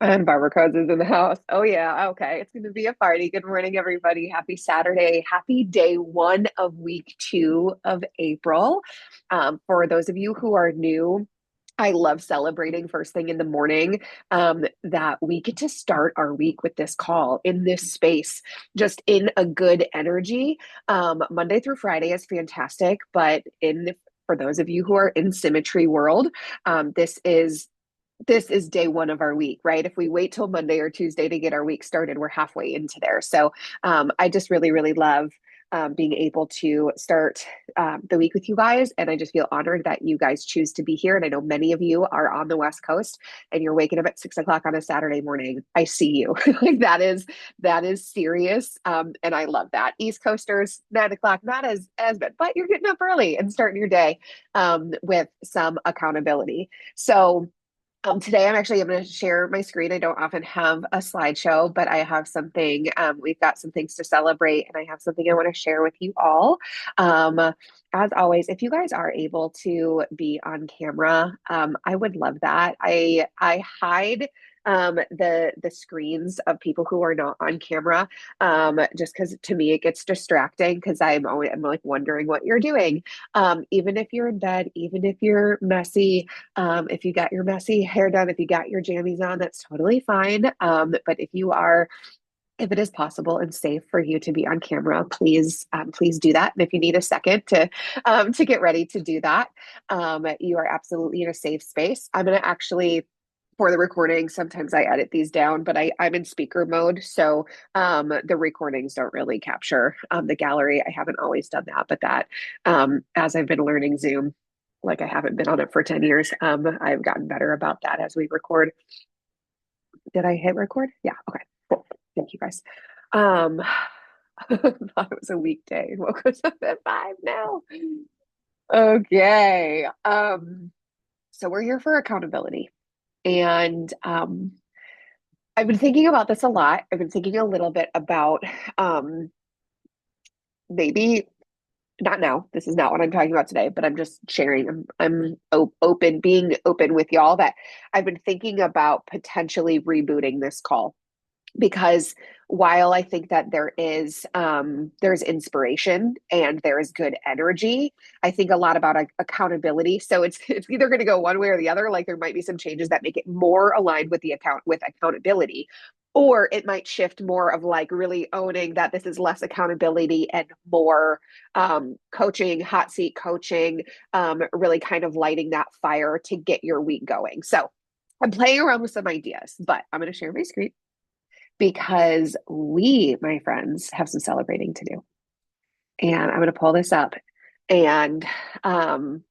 And Barbara Coz is in the house. Oh, yeah. Okay. It's going to be a party. Good morning, everybody. Happy Saturday. Happy day one of week two of April. For those of you who are new, I love celebrating first thing in the morning that we get to start our week with this call in this space, just in a good energy. Monday through Friday is fantastic, but for those of you who are in Symmetry World, this is day one of our week, right? If we wait till Monday or Tuesday to get our week started, we're halfway into there. So I just really, really love being able to start the week with you guys. And I just feel honored that you guys choose to be here. And I know many of you are on the West Coast and you're waking up at 6 o'clock on a Saturday morning. I see you. Like that is serious. And I love that. East Coasters, 9 o'clock, not as bad, but you're getting up early and starting your day with some accountability. So today I'm going to share my screen. I don't often have a slideshow, but I have something. We've got some things to celebrate, and I have something I want to share with you all. Um, as always, if you guys are able to be on camera, I would love that. I hide the screens of people who are not on camera just because to me it gets distracting because I'm like wondering what you're doing. Even if you're in bed, even if you're messy, if you got your messy hair done, if you got your jammies on, that's totally fine. But if it is possible and safe for you to be on camera, please do that. And if you need a second to get ready to do that, you are absolutely in a safe space. I'm going to actually for the recording, sometimes I edit these down, but I'm in speaker mode. So the recordings don't really capture the gallery. I haven't always done that, but as I've been learning Zoom, like I haven't been on it for 10 years, I've gotten better about that as we record. Did I hit record? Yeah. Okay. Cool. Thank you guys. Um, I thought it was a weekday and woke us up at 5 now. Okay. So we're here for accountability. And I've been thinking about this a lot. I've been thinking a little bit about maybe not now. This is not what I'm talking about today, but I'm just sharing. Open, being open with y'all that I've been thinking about potentially rebooting this call because while I think that there's inspiration and there is good energy, I think a lot about accountability. So it's either going to go one way or the other. Like there might be some changes that make it more aligned with with accountability, or it might shift more of like really owning that this is less accountability and more coaching, hot seat coaching, really kind of lighting that fire to get your week going. So I'm playing around with some ideas, but I'm going to share my screen because we, my friends, have some celebrating to do. And I'm going to pull this up. And um,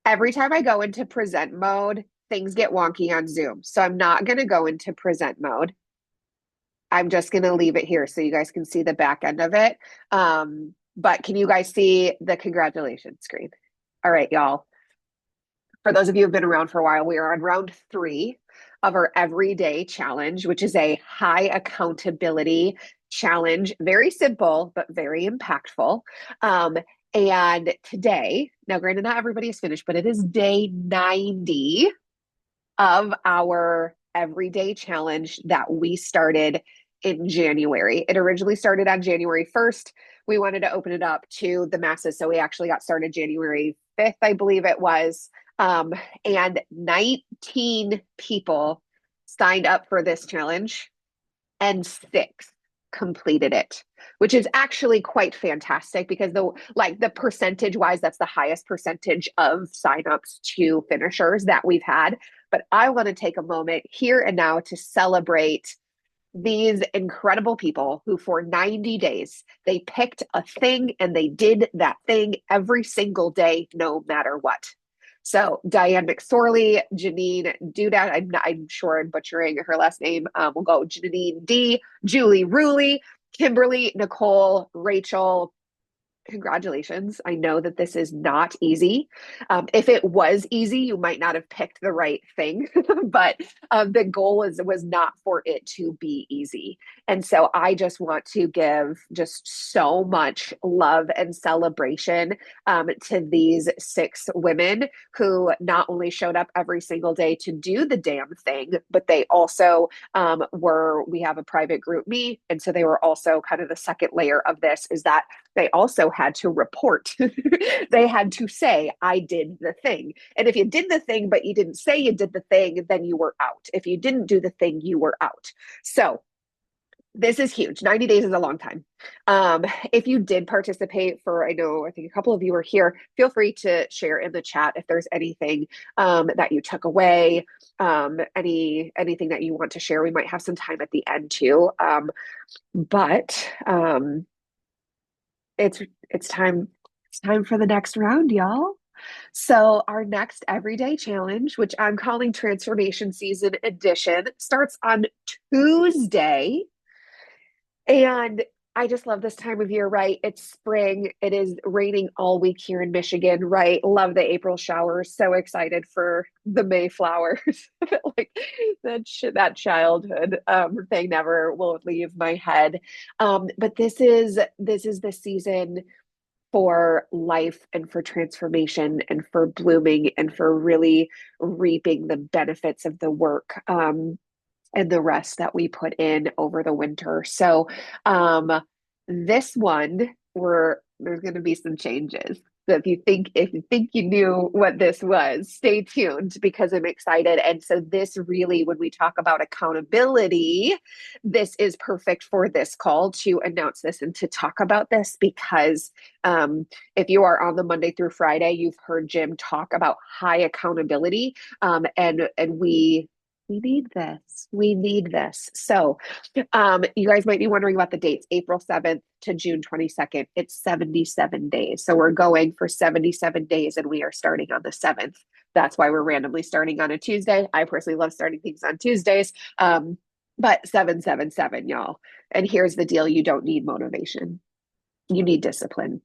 every time I go into present mode, things get wonky on Zoom. So I'm not going to go into present mode. I'm just going to leave it here so you guys can see the back end of it. But can you guys see the congratulations screen? All right, y'all. For those of you who've been around for a while, we are on round 3 of our everyday challenge, which is a high accountability challenge. Very simple, but very impactful. And today, now granted, not everybody is finished, but it is day 90 of our everyday challenge that we started in January. It originally started on January 1st. We wanted to open it up to the masses. So we actually got started January 5th, I believe it was. And 19 people signed up for this challenge and 6 completed it, which is actually quite fantastic because the percentage wise, that's the highest percentage of signups to finishers that we've had. But I want to take a moment here and now to celebrate these incredible people who for 90 days they picked a thing and they did that thing every single day no matter what. So Diane McSorley, Janine Duda, I'm sure I'm butchering her last name. We'll go Janine D, Julie Ruley, Kimberly, Nicole, Rachel, Congratulations. I know that this is not easy. If it was easy, you might not have picked the right thing, but the goal was not for it to be easy. And so I just want to give just so much love and celebration to these 6 women who not only showed up every single day to do the damn thing, but they also we have a private group me. And so they were also kind of the second layer of this is that they also had to report. They had to say, I did the thing. And if you did the thing, but you didn't say you did the thing, then you were out. If you didn't do the thing, you were out. So this is huge. 90 days is a long time. If you did participate I think a couple of you are here, feel free to share in the chat if there's anything that you took away, anything that you want to share. We might have some time at the end too. But it's time for the next round, y'all. So our next everyday challenge, which I'm calling Transformation Season Edition, starts on Tuesday. And I just love this time of year, right? It's spring. It is raining all week here in Michigan, right? Love the April showers. So excited for the May flowers. Like that childhood thing never will leave my head. But this is the season for life and for transformation and for blooming and for really reaping the benefits of the work. And the rest that we put in over the winter. So this one, there's going to be some changes. So if you think you knew what this was, stay tuned because I'm excited. And so this really, when we talk about accountability, this is perfect for this call to announce this and to talk about this because if you are on the Monday through Friday, you've heard Jim talk about high accountability, and we need this. We need this. So, you guys might be wondering about the dates, April 7th to June 22nd. It's 77 days. So we're going for 77 days and we are starting on the 7th. That's why we're randomly starting on a Tuesday. I personally love starting things on Tuesdays. But 777, y'all. And here's the deal. You don't need motivation. You need discipline.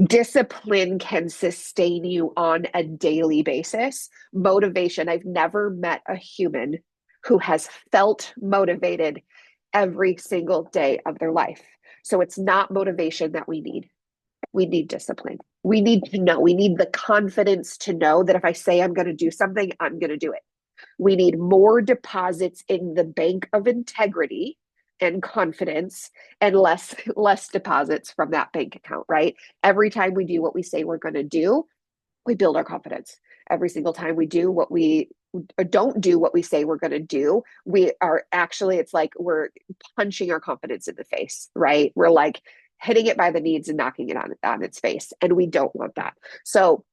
Discipline can sustain you on a daily basis. Motivation, I've never met a human who has felt motivated every single day of their life. So it's not motivation that we need. We need discipline. We need to know. We need the confidence to know that if I say I'm going to do something, I'm going to do it. We need more deposits in the bank of integrity and confidence and less deposits from that bank account, right? Every time we do what we say we're going to do, we build our confidence. Every single time we do what we don't do what we say we're going to do, we are actually, it's like we're punching our confidence in the face, right? We're like hitting it by the knees and knocking it on its face. And we don't want that. So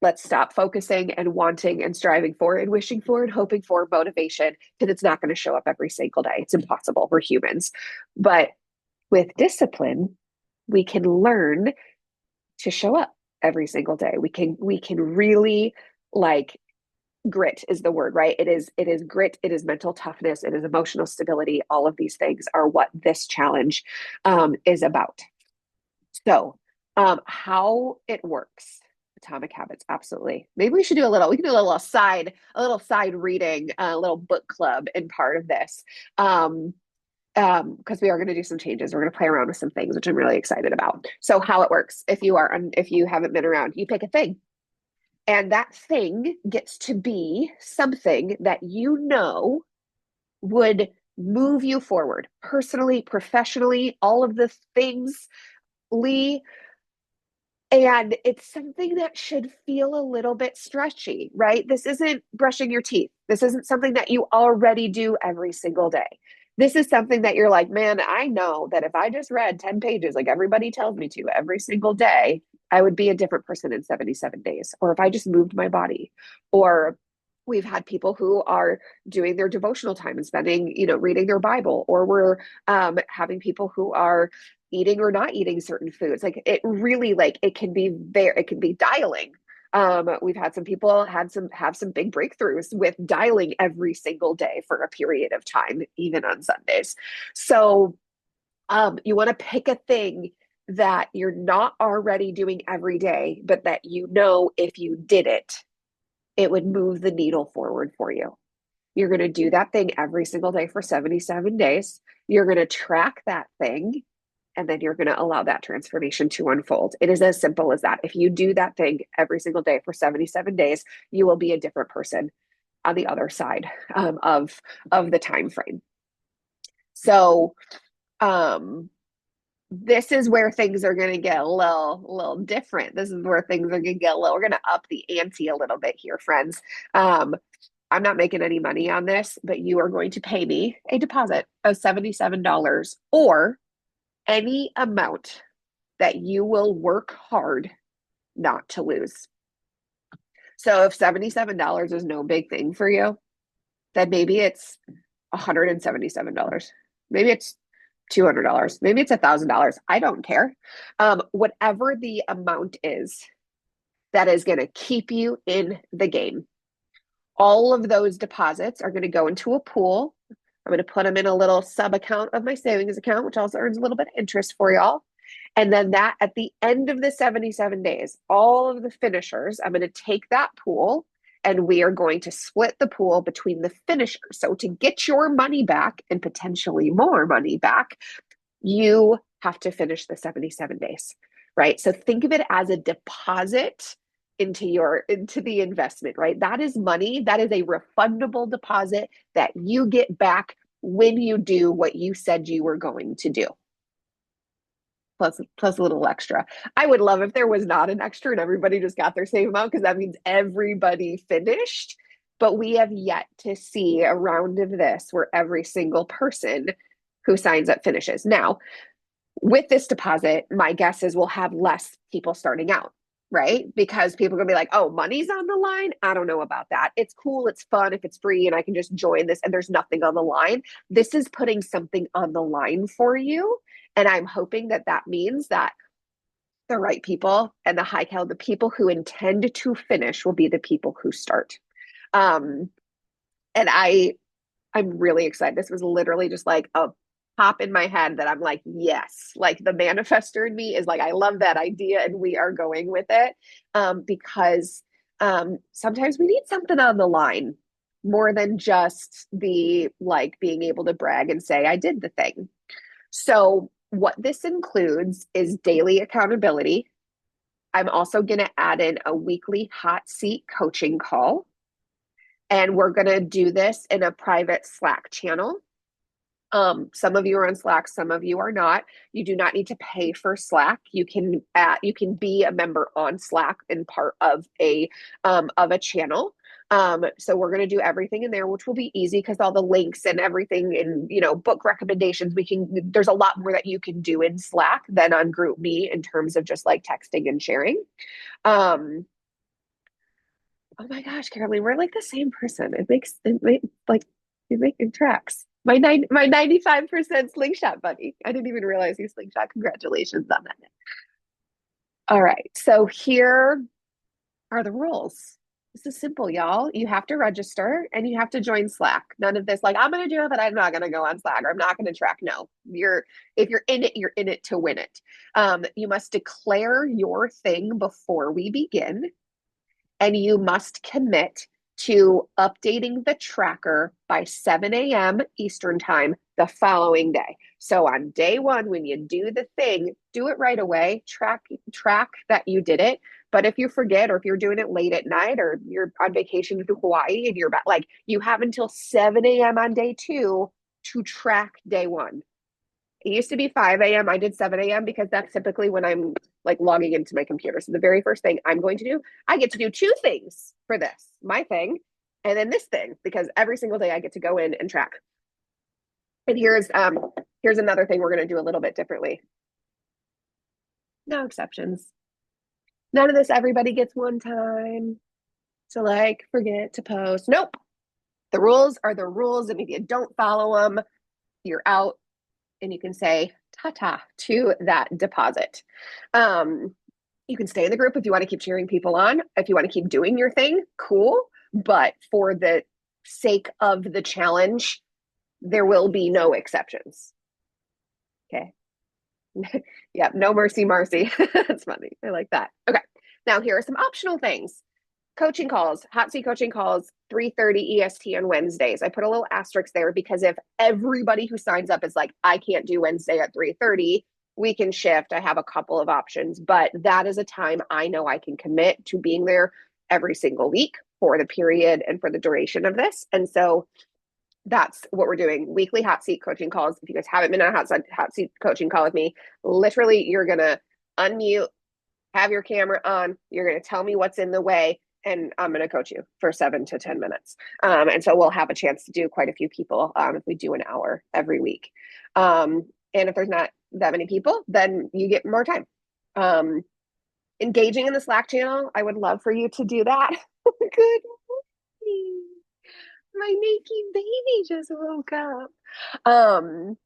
let's stop focusing and wanting and striving for and wishing for and hoping for motivation because it's not going to show up every single day. It's impossible. We're humans. But with discipline, we can learn to show up every single day. We can really like grit is the word, right? It is grit, it is mental toughness, it is emotional stability. All of these things are what this challenge is about. So how it works. Atomic Habits, absolutely. Maybe we should do we can do a little side reading, a little book club in part of this. Because we are going to do some changes. We're going to play around with some things, which I'm really excited about. So how it works, if you haven't been around, you pick a thing. And that thing gets to be something that you know would move you forward personally, professionally, all of the things, Lee. And it's something that should feel a little bit stretchy, right? This isn't brushing your teeth. This isn't something that you already do every single day. This is something that you're like, man, I know that if I just read 10 pages, like everybody tells me to every single day, I would be a different person in 77 days. Or if I just moved my body, or we've had people who are doing their devotional time and spending, reading their Bible, or we're having people who are eating or not eating certain foods. Like it really, like it can be dialing. We've had some people have some big breakthroughs with dialing every single day for a period of time, even on Sundays. So you want to pick a thing that you're not already doing every day, but that you know if you did it, it would move the needle forward for you. You're going to do that thing every single day for 77 days. You're going to track that thing, and then you're going to allow that transformation to unfold. It is as simple as that. If you do that thing every single day for 77 days, you will be a different person on the other side of the time frame. So um, this is where things are going to get a little different. This is where things are going to get a little. We're going to up the ante a little bit here, friends. I'm not making any money on this, but you are going to pay me a deposit of $77 or any amount that you will work hard not to lose. So if $77 is no big thing for you, then maybe it's $177. Maybe it's $200. Maybe it's $1,000. I don't care. Whatever the amount is that is going to keep you in the game. All of those deposits are going to go into a pool. I'm going to put them in a little sub account of my savings account, which also earns a little bit of interest for y'all. And then that at the end of the 77 days, all of the finishers, I'm going to take that pool and we are going to split the pool between the finishers. So to get your money back and potentially more money back, you have to finish the 77 days, right? So think of it as a deposit into the investment, right? That is money. That is a refundable deposit that you get back when you do what you said you were going to do. Plus a little extra. I would love if there was not an extra and everybody just got their same amount, because that means everybody finished. But we have yet to see a round of this where every single person who signs up finishes. Now, with this deposit, my guess is we'll have less people starting out, right? Because people are going to be like, oh, money's on the line. I don't know about that. It's cool. It's fun if it's free and I can just join this and there's nothing on the line. This is putting something on the line for you. And I'm hoping that that means that the right people and the high caliber, the people who intend to finish will be the people who start. Um, and I'm really excited. This was literally just like a pop in my head that I'm like, yes, like the manifester in me is like, I love that idea and we are going with it. Because sometimes we need something on the line more than just the like being able to brag and say, I did the thing. So what this includes is daily accountability. I'm also going to add in a weekly hot seat coaching call. And we're going to do this in a private Slack channel. Some of you are on Slack, some of you are not. You do not need to pay for Slack. You can be a member on Slack and part of a channel. So we're going to do everything in there, which will be easy because all the links and everything and book recommendations, there's a lot more that you can do in Slack than on GroupMe in terms of just like texting and sharing. Oh my gosh, Caroline, we're like the same person. You're making tracks. My 95% slingshot buddy. I didn't even realize he's slingshot. Congratulations on that. All right. So here are the rules. This is simple, y'all. You have to register and you have to join Slack. None of this like, I'm going to do it, but I'm not going to go on Slack or I'm not going to track. No, if you're in it, you're in it to win it. You must declare your thing before we begin, and you must commit to updating the tracker by 7 a.m. Eastern time the following day. So on day one, when you do the thing, do it right away, track that you did it. But if you forget, or if you're doing it late at night, or you're on vacation to Hawaii and you're back, like you have until 7 a.m. on day two to track day one. It used to be 5 a.m. I did 7 a.m. because that's typically when I'm like logging into my computer. So the very first thing I'm going to do, I get to do two things for this, my thing, and then this thing, because every single day I get to go in and track. And here's another thing we're going to do a little bit differently. No exceptions. None of this everybody gets one time to like forget to post. Nope. The rules are the rules. And if you don't follow them, you're out. And you can say ta-ta to that deposit. You can stay in the group if you want to keep cheering people on. If you want to keep doing your thing, cool. But for the sake of the challenge, there will be no exceptions. Okay. Yeah, no mercy, Marcy. That's funny. I like that. Okay. Now here are some optional things. Coaching calls, hot seat coaching calls, 3:30 EST on Wednesdays. I put a little asterisk there because if everybody who signs up is like, I can't do Wednesday at 3:30, we can shift. I have a couple of options, but that is a time I know I can commit to being there every single week for the period and for the duration of this. And so that's what we're doing. Weekly hot seat coaching calls. If you guys haven't been on a hot seat coaching call with me, literally you're gonna unmute, have your camera on, you're gonna tell me what's in the way, and I'm gonna coach you for 7 to 10 minutes. And so we'll have a chance to do quite a few people if we do an hour every week. And if there's not that many people, then you get more time. Um, Engaging in the Slack channel, I would love for you to do that. Good morning. My Nikki baby just woke up. Um,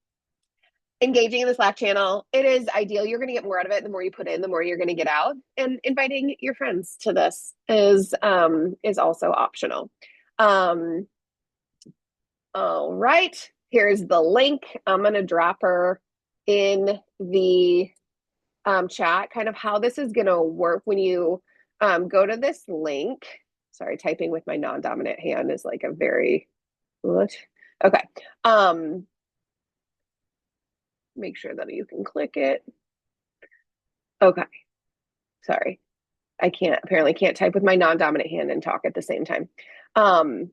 Engaging in the Slack channel, it is ideal. You're going to get more out of it. The more you put in, the more you're going to get out. And inviting your friends to this is also optional. Um, all right, here's the link. I'm going to drop her in the chat. Kind of how this is going to work when you go to this link. Sorry, typing with my non-dominant hand is like a very what? Okay. Make sure that you can click it. Okay. Sorry. I apparently can't type with my non-dominant hand and talk at the same time. Um,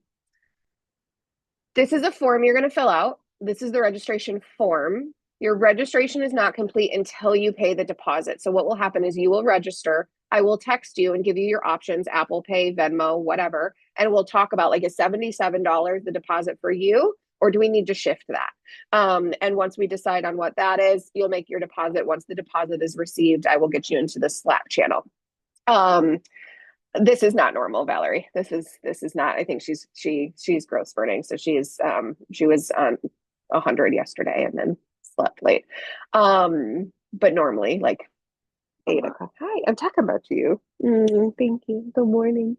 this is a form you're going to fill out. This is the registration form. Your registration is not complete until you pay the deposit. So what will happen is you will register. I will text you and give you your options, Apple Pay, Venmo, whatever. And we'll talk about like, is $77 the deposit for you? Or do we need to shift that? And once we decide on what that is, you'll make your deposit. Once the deposit is received, I will get you into the Slack channel. This is not normal, Valerie. This is not. I think she's growth spurting. So she was on 100 yesterday and then slept late. But normally like 8 o'clock. Hi, I'm talking about you. Thank you. Good morning.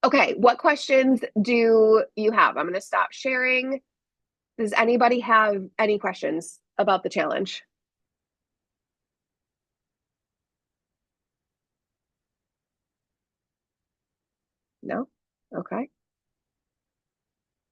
Okay, what questions do you have? I'm going to stop sharing. Does anybody have any questions about the challenge? No? Okay.